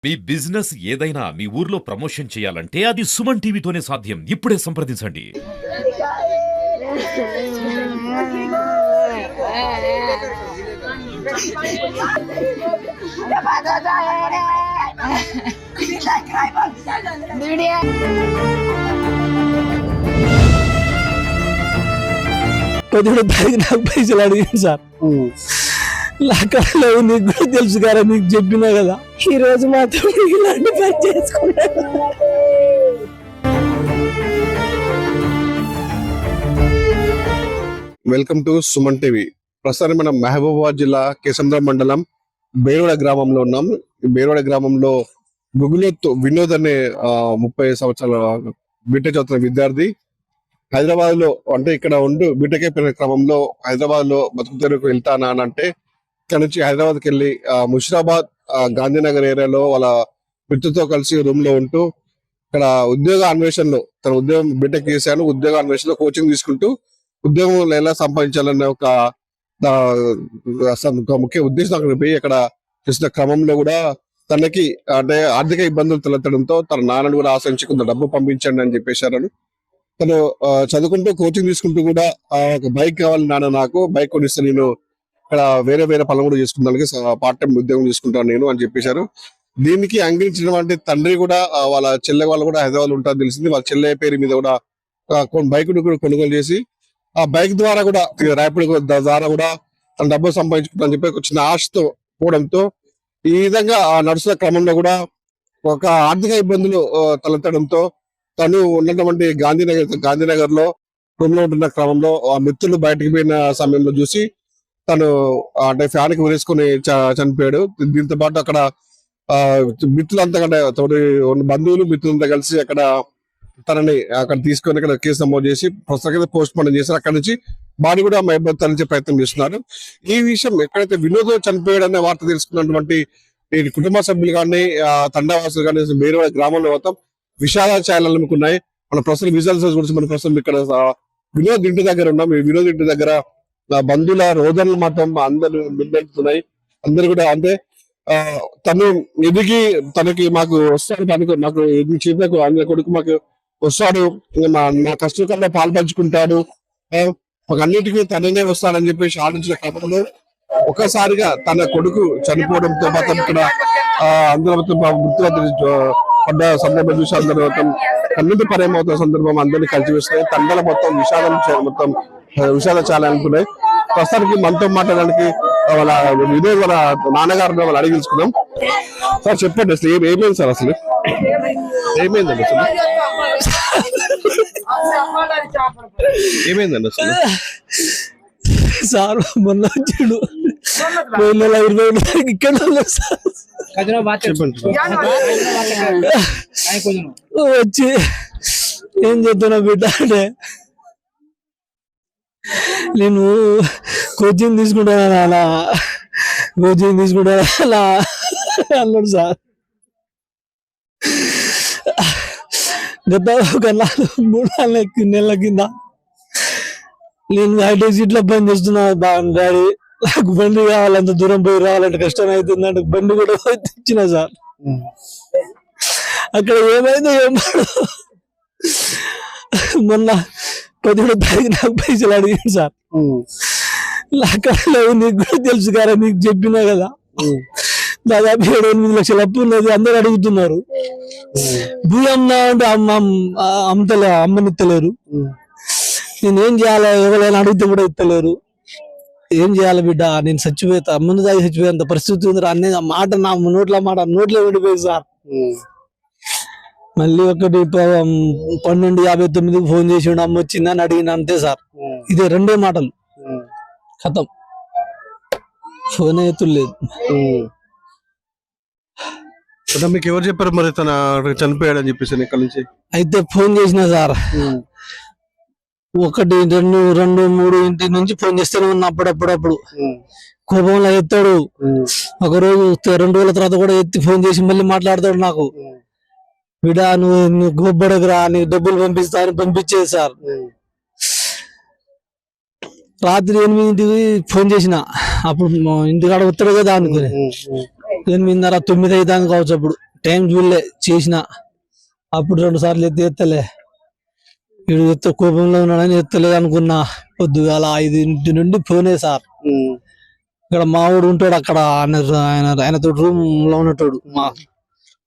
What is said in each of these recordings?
మీ business ఏదైనా మీ ఊర్లో promotion చేయాలంటే అది సుమన్ టీవీతోనే సాధ్యం. ఇప్పుడే సంప్రదించండి. పొద్దున బ్యాగ్ నాకు పైసలు అడిగాను సార్. లేవు నీకు కూడా తెలుసు కదా, నీకు చెప్పినా కదా. ఈ రోజు మాత్రం ఇలాంటి పని చేసుకున్నాను. Welcome to Suman TV. ప్రస్తుతం మనం మహబూబాబాద్ జిల్లా కేసంద్ర మండలం బేరువాడ గ్రామంలో ఉన్నాం. ఈ బేరువాడ గ్రామంలో గుగులెత్తు వినోద్ అనే 30 సంవత్సరాల బీటెక్ చదువుతున్న విద్యార్థి హైదరాబాద్ లో, అంటే ఇక్కడ ఉంటూ బీటెక్ అయిపోయిన క్రమంలో హైదరాబాద్ లో బతుకు తెరకు వెళ్తానా అని అంటే ఇక్కడ నుంచి హైదరాబాద్కి వెళ్ళి ముషిరాబాద్ గాంధీనగర్ ఏరియాలో వాళ్ళ మిత్రులతో కలిసి రూమ్ లో ఉంటూ ఇక్కడ ఉద్యోగ అన్వేషణలో, తన ఉద్యోగం బీటెక్ చేశాను, ఉద్యోగ అన్వేషణలో కోచింగ్ తీసుకుంటూ ఉద్యోగం ఎలా సంపాదించాలనే ఒక ముఖ్య ఉద్దేశం అక్కడ పోయి అక్కడ చేసిన క్రమంలో కూడా తనకి అంటే ఆర్థిక ఇబ్బందులు తలెత్తడంతో తన నాన్నను కూడా ఆశించి కొంత డబ్బు పంపించండి అని చెప్పేశారని. తను చదువుకుంటూ కోచింగ్ తీసుకుంటూ కూడా ఒక బైక్ కావాలి నాన్న, నాకు బైక్ కొనిస్తే నేను ఇక్కడ వేరే వేరే పనులు కూడా చేసుకుంటానికి పార్ట్ టైం ఉద్యోగం చేసుకుంటాను నేను అని చెప్పేశారు. దీనికి అంగీకరించినటువంటి తండ్రి కూడా వాళ్ళ చెల్లె వాళ్ళు కూడా హైదరాబాద్ ఉంటారని తెలిసింది. వాళ్ళ చెల్లె పేరు మీద కూడా బైక్ కూడా కొనుగోలు చేసి ఆ బైక్ ద్వారా కూడా ర్యాపిడ్ ద్వారా కూడా తన డబ్బు సంపాదించుకుంటారని చెప్పి ఒక చిన్న ఆశతో పోవడంతో ఈ విధంగా నడుస్తున్న క్రమంలో ఒక ఆర్థిక ఇబ్బందులు తలెత్తడంతో తను ఉన్నటువంటి గాంధీనగర్ లో రూమ్ లో ఉంటున్న క్రమంలో ఆ మిత్రులు బయటకు పోయిన సమయంలో చూసి తను అంటే ఫ్యాన్ కి ఉరేసుకుని చనిపోయాడు. దీంతో పాటు అక్కడ మిత్రులంతా తోటి బంధువులు మిత్రులంతా కలిసి అక్కడ తనని అక్కడ తీసుకొని అక్కడ కేసు నమోదు చేసి ప్రస్తుతం పోస్ట్ మార్టం చేశారు. అక్కడ నుంచి బాడీ కూడా తరలించే ప్రయత్నం చేస్తున్నారు. ఈ విషయం ఎక్కడైతే వినోద్ చనిపోయాడు అనే వార్త తెలుసుకున్నటువంటి కుటుంబ సభ్యులు కానీ తండావాసులు కానీ వేరే గ్రామంలో మొత్తం విషాద ఛాయలు అనుకున్నాయి. మన ప్రస్తుతం విజువల్స్ గురించి మన ప్రస్తుతం ఇక్కడ వినోద్ ఇంటి దగ్గర ఉన్నాం. ఈ వినోద్ ఇంటి దగ్గర బంధువుల రోజులు మాత్రం అందరు నిండుతున్నాయి. అందరు కూడా అంటే తను ఎదిగి తనకి మాకు వస్తాడు, నాకు చేతకు అందరి కొడుకు మాకు వస్తాడు, మా కష్టం కన్నా పాల్పంచుకుంటాడు, అన్నిటికీ తననే వస్తాడని చెప్పేసి ఆలోచించిన క్రమంలో ఒకసారిగా తన కొడుకు చనిపోవడంతో మొత్తం ఇక్కడ అందరూ మృత్యువత పడ్డ సందర్భం చూసి అందరూ మొత్తం కన్నీటి పరేమవుతున్న సందర్భం అందరినీ కలిసి వేస్తున్నాయి. తండలు మొత్తం విషాద చాలా అనుకున్నాయి. ప్రస్తుతానికి మనతో మాట్లాడడానికి వాళ్ళ వినోద్ వాళ్ళ నాన్నగారు వాళ్ళు అడిగి తెలుసుకున్నాం. సార్ చెప్పండి, అసలు ఏమైంది సార్, అసలు ఏమైందండి, అసలు ఏమైందండి అసలు? సార్ మొన్న వచ్చాడు, ఇక్కడ వచ్చి ఏం చెప్తున్నా బిడ్డ అంటే నేను కోచింగ్ తీసుకుంటాను అలా, కోచింగ్ తీసుకుంటాను అలా అన్నాడు సార్. గత ఒక 3-4 నెలల కింద నేను హైటెక్ సీట్లో పని చేస్తున్నా. బాగుంది డాడీ, నాకు బండి కావాలి, అంత దూరం పోయి రావాలంటే కష్టం అవుతుంది అంటే బండి కూడా తెచ్చిన సార్. అక్కడ ఏమైందో ఏమో మొన్న పొద్దున బ్యాగ్ నాకు పైసలు అడిగాను సార్. లేవు నీకు కూడా తెలుసు కదా, నీకు చెప్పినా కదా. దాదాపు 7-8 లక్షల అప్పు ఉన్నది. అందరు అడుగుతున్నారు భూమి అంటే అమ్మనిత్తలేరు. నేనేం చేయాలి, ఎవరైనా అడిగితే కూడా ఇస్తలేరు. ఏం చేయాలి బిడ్డ, నేను చచ్చిపోతా, అమ్మను దాగి చచ్చిపోయేంత పరిస్థితి ఉంది అనే మాట నా నోట్లో విడిపోయింది సార్. మళ్ళీ 12:59 ఫోన్ చేసిండు, అమ్మ వచ్చిందని అడిగిన అంతే సార్. ఇదే 2 మాటలు, ఖతం, ఫోన్ ఎత్తులేదు. మీకు ఎవరు చెప్పారు మరి తన చనిపోయాడు అని చెప్పేసి ఇక్కడ నుంచి? అయితే ఫోన్ చేసిన సార్, 1, 2, 3 ఇంటి నుంచి ఫోన్ చేస్తూనే ఉన్నా. అప్పుడప్పుడు కోపంలో ఎత్తాడు. ఒకరోజు 2 రోజుల తర్వాత కూడా ఎత్తి ఫోన్ చేసి మళ్ళీ మాట్లాడతాడు నాకు. బిడా నువ్వు గొప్పడకురా, నీకు డబ్బులు పంపిస్తా అని పంపించేది సార్. రాత్రి 8ంటికి ఫోన్ చేసిన, అప్పుడు ఇంటికాడ వస్తాడు కదా అనుకుని 8:30, 9 అవుతాను కావచ్చు. అప్పుడు టైం చూడలే చేసిన. అప్పుడు 2 సార్లు ఎత్తలే. వీడు కోపంలో ఉన్నాడని ఎత్తలేదు అనుకున్నా. పొద్దుగాల 5 నుండి ఫోనే సార్. ఇక్కడ మావాడు ఉంటాడు అక్కడ, ఆయనతో రూమ్ లో ఉన్నట్టు. మా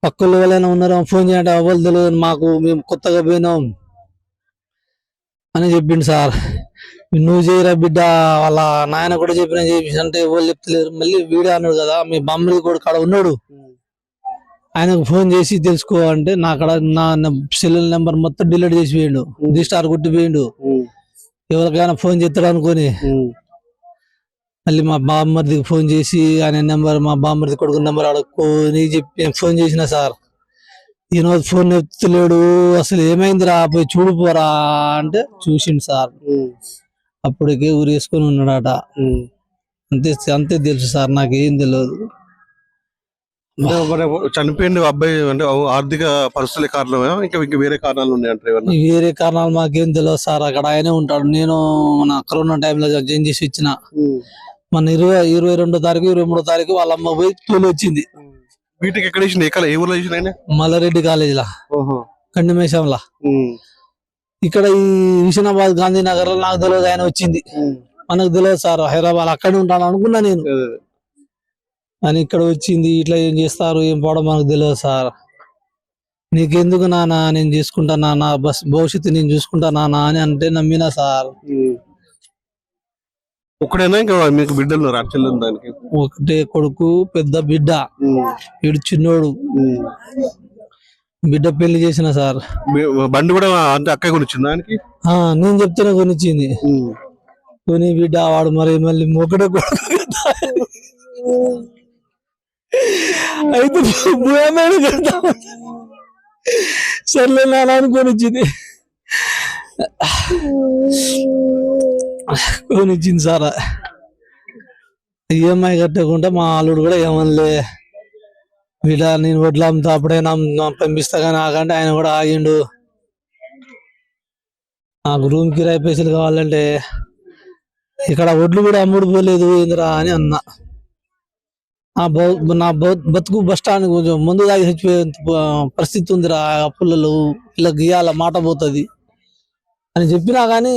పక్కల వాళ్ళైనా ఉన్నారో ఫోన్ చేయండి, ఎవరు తెలియదు మాకు, మేము కొత్తగా పోయినాం అని చెప్పిండు సార్. నువ్వు చేయరా బిడ్డ, వాళ్ళ నాయన కూడా చేసి అంటే ఎవరు చెప్తలేరు. మళ్ళీ వీడియో అన్నాడు కదా, మీ బామ్మడి కూడా కాడ ఉన్నాడు, ఆయనకు ఫోన్ చేసి తెలుసుకో అంటే నా అక్కడ నా సెల్యులర్ నెంబర్ మొత్తం డిలీట్ చేసి పోయిండు, రీస్టార్ కొట్టిపోయిండు. ఎవరికైనా ఫోన్ చేస్తాడు అనుకోని మళ్ళీ మా బామ్మడికి ఫోన్ చేసి ఆయన నెంబర్, మా బామ్మడి కొడుకు నెంబర్ అడుక్కొని చెప్పి ఫోన్ చేసిన సార్. ఈరోజు ఫోన్ ఎత్తలేడు, అసలు ఏమైందిరా పోయి చూడిపోరా అంటే చూసిండు సార్. అప్పటికే ఊరేసుకొని ఉన్నాడట. అంతే తెలుసు సార్, నాకేం తెలియదు. చనిపోయింది అబ్బాయి అంటే ఆర్థిక పరిస్థితుల కారణమే, ఇంకా వేరే కారణాలు ఉన్నాయంటారు? వేరే కారణాలు మాకేం తెలియదు సార్. అక్కడ ఆయనే ఉంటాడు. నేను మన కరోనా టైంలో జాయిన్ చేసి ఇచ్చిన. మన 22వ తారీఖు 23వ తారీఖు వాళ్ళ అమ్మ పోయి తోలు వచ్చింది. వీటికి ఎక్కడ ఏ ఊర్లో చేసిన? మల్లారెడ్డి కాలేజీలా, కండిమేషంలా. ఇక్కడ ఈ హుస్నాబాద్ గాంధీనగర్ లో నాకు తెలియదు, ఆయన వచ్చింది. మనకు తెలియదు సార్, హైదరాబాద్ అక్కడే ఉంటాను అనుకున్నా నేను. అని ఇక్కడ వచ్చింది. ఇట్లా ఏం చేస్తారు ఏం పోవడం మనకు తెలియదు సార్. నీకెందుకు నాన్న, నేను చూసుకుంటా నా భవిష్యత్తు నేను చూసుకుంటా నాన్న అని అంటే నమ్మినా సార్. ఒక్కడైనా ఇంకా మీకు బిడ్డలు దానికి? ఒకటే కొడుకు, పెద్ద బిడ్డ. వీడు చిన్నోడు. బిడ్డ పెళ్లి చేసిన సార్. బండి కూడా అంటే అక్క కొనిచ్చింది దానికి? నేను చెప్తేనే కొనిచ్చింది. కొని బిడ్డ వాడు మరి మళ్ళీ మొక్కడే కొడుకు అయితే సర్లే నాన్న అని కొనిచ్చింది సార్. ఈఎంఐ కట్టకుండా మా అల్లుడు కూడా ఏమనలే, వీళ్ళ నేను వడ్లు అమ్ముతా అప్పుడైనా పంపిస్తా కానీ ఆగంటే ఆయన కూడా ఆగిండు. నాకు రూమ్ కిరాయి పైసలు కావాలంటే ఇక్కడ వడ్లు కూడా అమ్ముడు పోలేదు ఏందిరా అని అన్నా. నా బతుకు బస్ స్టాండ్ కొంచెం ముందు దాగి చచ్చిపోయే పరిస్థితి ఉందిరా, అప్పులలో ఇలా గీయాల మాట పోతుంది అని చెప్పినా కానీ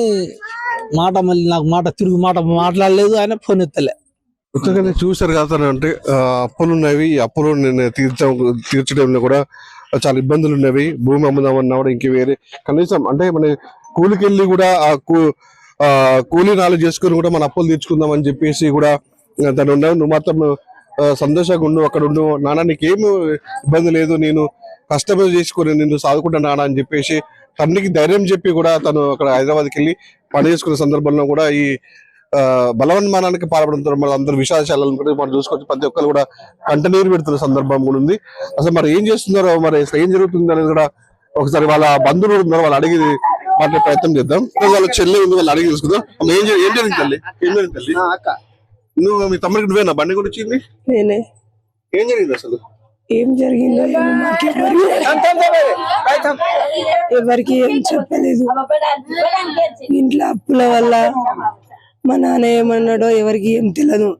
మళ్ళీ నాకు తిరుగు మాట్లాడలేదు. ఆయన ఫోన్ ఎత్తలే. చూసారు కదా అంటే అప్పులు ఉన్నవి, అప్పులు తీర్చడంలో కూడా చాలా ఇబ్బందులు ఉన్నవి. భూమి అమ్ముదామన్నా కూడా ఇంక వేరే కనీసం అంటే మన కూలికి వెళ్ళి కూడా కూలీ నాలుగు చేసుకుని కూడా మన అప్పులు తీర్చుకుందాం అని చెప్పేసి కూడా తను ఉన్నావు. నువ్వు మాత్రం సంతోషంగా ఉండు, అక్కడ ఉండు నాన్న, నీకేమి ఇబ్బంది లేదు, నేను కష్టపడి చేసుకుని నిన్ను సాదుకుంటా నాన్న అని చెప్పేసి తండ్రికి ధైర్యం చెప్పి కూడా తను అక్కడ హైదరాబాద్కి వెళ్ళి పని చేసుకునే సందర్భంలో కూడా ఈ బలవన్మానానికి పాల్పడుతున్నారు. మన అందరు విషాదాలను కూడా మనం చూసుకోవచ్చు. ప్రతి ఒక్కరు కూడా కంటనీరు పెడుతున్న సందర్భం కూడా ఉంది. అసలు మరి ఏం చేస్తున్నారో, మరి ఏం జరుగుతుంది అనేది కూడా ఒకసారి వాళ్ళ బంధువులు ఉన్నారు, వాళ్ళు అడిగి మాట్లాడే ప్రయత్నం చేద్దాం. వాళ్ళ చెల్లి ఉంది, వాళ్ళు అడిగి తెలుసుకుందాం. ఏం జరిగింది తల్లి? నువ్వు మీ తమ్ముడికి నువ్వేనా బండి కూడా వచ్చింది? నేనే. ఏం జరిగింది అసలు? ఏం జరిగిందో ఎవరికి ఏం చెప్పలేదు. ఇంట్లో అప్పుల వల్ల మా నాన్న ఏమన్నాడో ఎవరికి ఏం తెలియదు.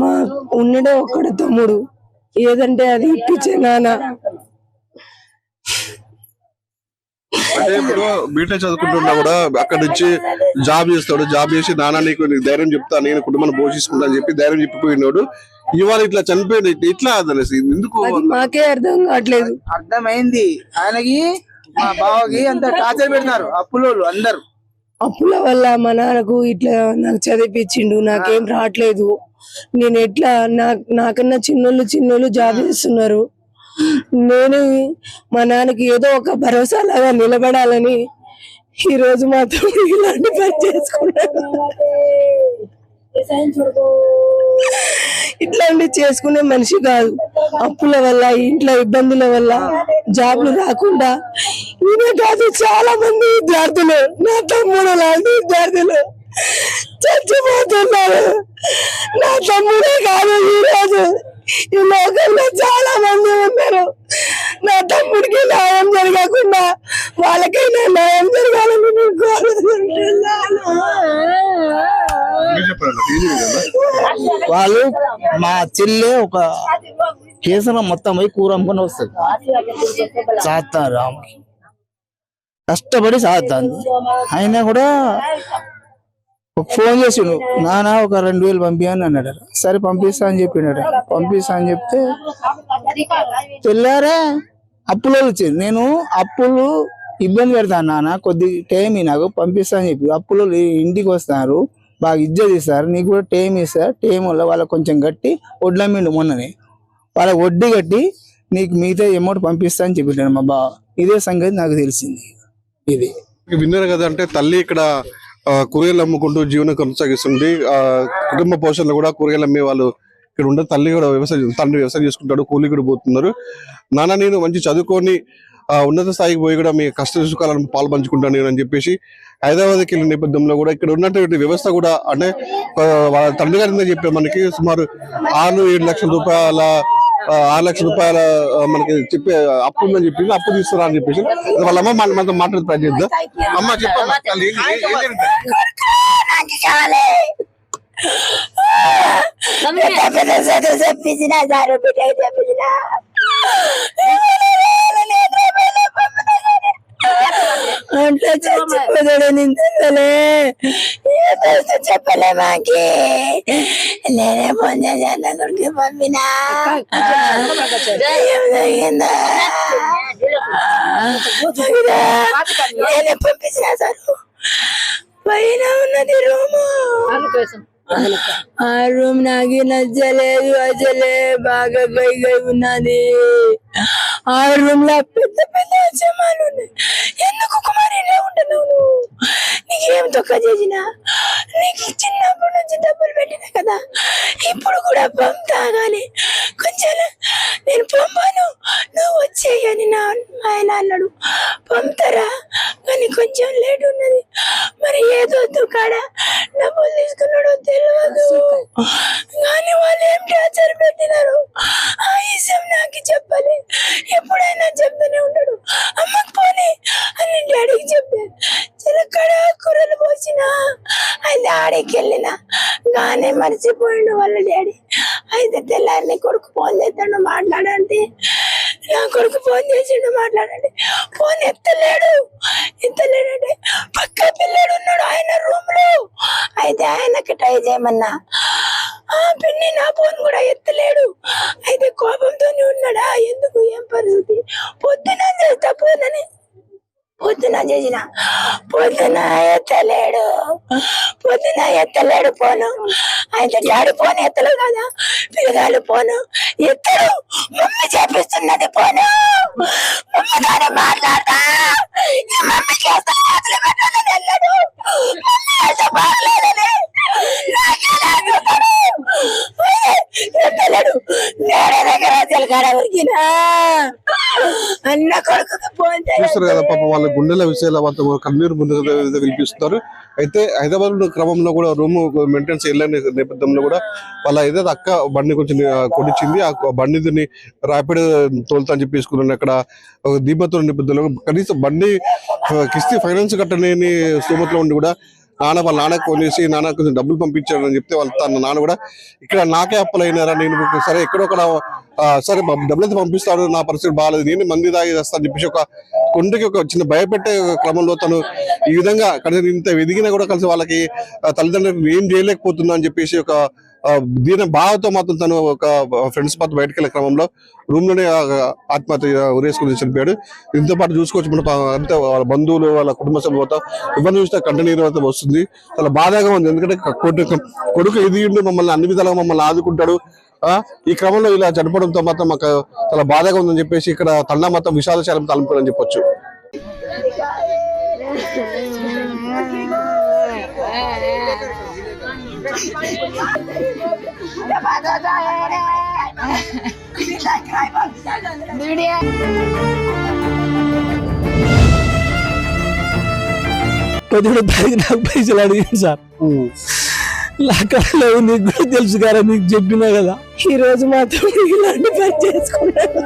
మా ఉన్నడే ఒక్కడు తమ్ముడు, ఏదంటే అది ఇప్పించే నాన్న. అంటే ఇప్పుడు బీటెక్ చదువుకుంటున్నా కూడా అక్కడ నుంచి జాబ్ చేస్తాడు. జాబ్ చేసి నాన్న నీకు ధైర్యం చెప్తా, నేను కుటుంబాన్ని పోషిస్తుంటా అని చెప్పి ధైర్యం చెప్పిపోయినాడు. ఇవాళ ఇట్లా చనిపోయింది, ఇట్లా తెలిసి ఎందుకు మాకే అర్థం కావట్లేదు. అర్థమైంది ఆయనకి, మా బావకి అంత టార్చర్ పెడతారు అప్పులోళ్ళు అందరు. అప్పుల వల్ల మా నాన్నకు ఇట్లా నాకు చదివిపించిండు, నాకేం రావట్లేదు. నేను ఎట్లా నాకన్నా చిన్నోళ్ళు జాబ్ చేస్తున్నారు. నేను మా నాన్నకి ఏదో ఒక భరోసా లాగా నిలబడాలని ఈ రోజు మాత్రం ఇలాంటి పని చేసుకున్నాను. ఇట్లాంటి చేసుకునే మనిషి కాదు. అప్పుల వల్ల, ఇంట్లో ఇబ్బందుల వల్ల జాబ్లు రాకుండా ఈయనే కాదు చాలా మంది విద్యార్థులు, నా తమ్ముడు లాంటి విద్యార్థులు చచ్చిపోతున్నారు. నా తమ్ముడే కాదు, ఈరోజు ఈ లోకంలో చాలా మంది ఉన్నారు. నా తమ్ముడికి న్యాయం జరగకుండా వాళ్ళకైనా న్యాయం జరగాలని నేను కోరుకుంటున్నాను. వాళ్ళు మా చెల్లె ఒక కేసులో మొత్తం పోయి కూర అమ్ముకొని వస్తుంది సాత్తారు ఆమెకి కష్టపడి సాగుతాను. అయినా కూడా ఒక ఫోన్ చేసిండు, నాన్న ఒక 2000 పంపించని అన్నాడు. సరే పంపిస్తా అని చెప్పినాడు. పంపిస్తా అని చెప్తే తెల్లారే అప్పులో వచ్చింది. నేను అప్పులు ఇబ్బంది పెడతాను నాన్న, కొద్ది టైం నాకు పంపిస్తా అని చెప్పి అప్పులు ఇంటికి వస్తున్నారు, బాగా ఇజ్జత్ ఇస్తారు, నీకు కూడా టైం ఇస్తారు. టైం వల్ల వాళ్ళకి కొంచెం గట్టి వడ్లమ్మిండు మొన్ననే, వాళ్ళకి వడ్డీ కట్టి నీకు మిగతా అమౌంట్ పంపిస్తా అని చెప్పినాడు మా బావ. ఇదే సంగతి నాకు తెలిసింది. ఇది విన్నారు కదా, అంటే తల్లి ఇక్కడ కూరగాయలు అమ్ముకుంటూ జీవనం కొనసాగిస్తుంది. కుటుంబ పోషణలో కూడా కూరగాయలు అమ్మే వాళ్ళు ఇక్కడ ఉండే, తల్లి కూడా తండ్రి వ్యవసాయం చేసుకుంటాడు, కూలి కూడా పోతున్నారు. నాన్న నేను మంచి చదువుకొని ఉన్నత స్థాయికి పోయి కూడా మీ కష్ట సుఖాలను పాల్పంచుకుంటాను నేను అని చెప్పేసి హైదరాబాద్కి వెళ్ళిన నేపథ్యంలో కూడా ఇక్కడ ఉన్నటువంటి వ్యవస్థ కూడా అంటే వాళ్ళ తండ్రి గారి చెప్పే మనకి సుమారు 6-7 లక్షల రూపాయల 6 లక్షల రూపాయల మనకి చెప్పే అప్పు ఉందని చెప్పింది. అప్పు తీసుకురా అని చెప్పేసి వాళ్ళ అమ్మ మనతో మాట్లాడే ప్రయత్నిద్దాం. అమ్మ చెప్పమ్మా, అట్లా చచ్చిపోతాడు నిందలే చెప్పలే మాకి. నేనే ఫోన్ చేశాను కొడుకు పంపినా నేనే పంపించిన సార్. పైన ఉన్నది రూము, ఆ రూమ్ నాకు నచ్చలేదు అసలే, బాగా పైగా ఉన్నది. ఆ రూమ్ లో పెద్ద పెద్ద జమాలు ఉన్నాయి. ఎందుకు కుమారి ఇలా ఉంటున్నావు నువ్వు? నీకేం తొక్క చేసినా? నీకు చిన్నప్పటి నుంచి డబ్బులు పెట్టినా కదా, ఇప్పుడు కూడా పంపుతాగాని కొంచెం నేను పంపాను, నువ్వు వచ్చేయని నా ఆయన అన్నాడు. పంపుతారా కానీ కొంచెం లేట్ ఉన్నది. మరి ఏదో కాడ డబ్బులు తీసుకున్నాడో తెలియదు కానీ వాళ్ళు ఏం టార్చర్ పెట్టినారు ఆ విషయం నాకు చెప్పాలి. ఎప్పుడైనా చెప్తూనే ఉంటాడు, అమ్మకి పోనీ అని డాడీకి చెప్పాను. చిలకడ కూరలు పోసిన అయితే ఆడికి వెళ్ళిన కానీ మర్చిపోయిండు వాళ్ళ డాడీ. అయితే తెల్లారిని కొడుకు ఫోన్ చేస్తాడు మాట్లాడంటే, నా కొడుకు ఫోన్ చేసిండు మాట్లాడండి. ఫోన్ ఎత్తలేడంటే పక్క పిల్లడు ఉన్నాడు ఆయన రూమ్ లో. అయితే ఆయనకి ట్రై చేయమన్నా, ఆ పిన్ని నా ఫోన్ కూడా ఎత్తలేడు. అయితే కోపంతోనే ఉన్నాడా ఎందుకు ఏం పరిస్థితి? పొద్దున చేస్తా పోనని పొద్దున చేసిన పొద్దున ఎత్తలేడు ఫోను. అయితే డాడీ ఫోన్ ఎత్తలేదు కదా, పిల్లగాడు ఫోను ఎత్తడు. మమ్మీ చేపిస్తున్నది ఫోను, మమ్మీతోనే మాట్లాడతా, మమ్మీ చేస్తా వెళ్ళాడు. మమ్మీ అయితే బాగలేదని ఎత్తలేడు. నేడే దగ్గర చిలకాడ ఉరికినా అన్న కొడుకు ఫోన్ చూస్తారు కదా పాప వాళ్ళ గుండెల విషయాల కన్నీరు ముందు వినిపిస్తున్నారు. అయితే హైదరాబాద్ క్రమంలో కూడా రూమ్ మెయింటెనెన్స్ వెళ్ళని నేపథ్యంలో కూడా వాళ్ళ ఏదైతే అక్క బండి కొంచెం కొనిచ్చింది, ఆ బండిని ర్యాపిడ్ తోలుతా అని చెప్పి తీసుకున్నాను. అక్కడ దీపంతో నేపథ్యంలో కనీసం బండి కిస్తీ ఫైనాన్స్ కట్టలేని స్థోమతలో ఉండి కూడా వాళ్ళ నాన్నకు కొనేసి నాన్న కొంచెం డబ్బులు పంపించాడు అని చెప్తే వాళ్ళ తన నాన్న కూడా ఇక్కడ నాకే అప్పులు అయినారా, నేను సరే ఎక్కడొక్కడ సరే డబ్బులు అయితే పంపిస్తాడు, నా పరిస్థితి బాగాలేదు, నేను మంది తాగి చేస్తా అని చెప్పేసి ఒక కొండకి ఒక చిన్న భయపెట్టే క్రమంలో తను ఈ విధంగా కనీసం ఇంత ఎదిగినా కూడా కలిసి వాళ్ళకి తల్లిదండ్రులు ఏం చేయలేకపోతున్నా అని చెప్పేసి ఒక దీని బాధతో మాత్రం తను ఒక ఫ్రెండ్స్ పాటు బయటకు వెళ్ళే క్రమంలో రూమ్ లోనే ఆత్మహత్య ఉరేసుకుని చనిపోయాడు. దీంతో పాటు చూసుకోవచ్చు మన అంతే వాళ్ళ బంధువులు వాళ్ళ కుటుంబ సభ్యులతో ఇబ్బంది చూస్తే కంటనీరు అయితే వస్తుంది. చాలా బాధగా ఉంది. ఎందుకంటే కొడుకు ఎదిగిండు, మమ్మల్ని అన్ని విధాలుగా మమ్మల్ని ఆదుకుంటాడు, ఈ క్రమంలో ఇలా చనిపోవడంతో మాత్రం మాకు చాలా బాధగా ఉందని చెప్పేసి ఇక్కడ తండా మొత్తం విషాదశాలం తలుపులని చెప్పొచ్చు. పొద్దుడు నాకు పైసలు అడిగాను సార్, లేవు నీకు కూడా తెలుసు కదా, నీకు చెప్పినా కదా. ఈ రోజు మాత్రం ఇలాంటి పని చేసుకున్నాను.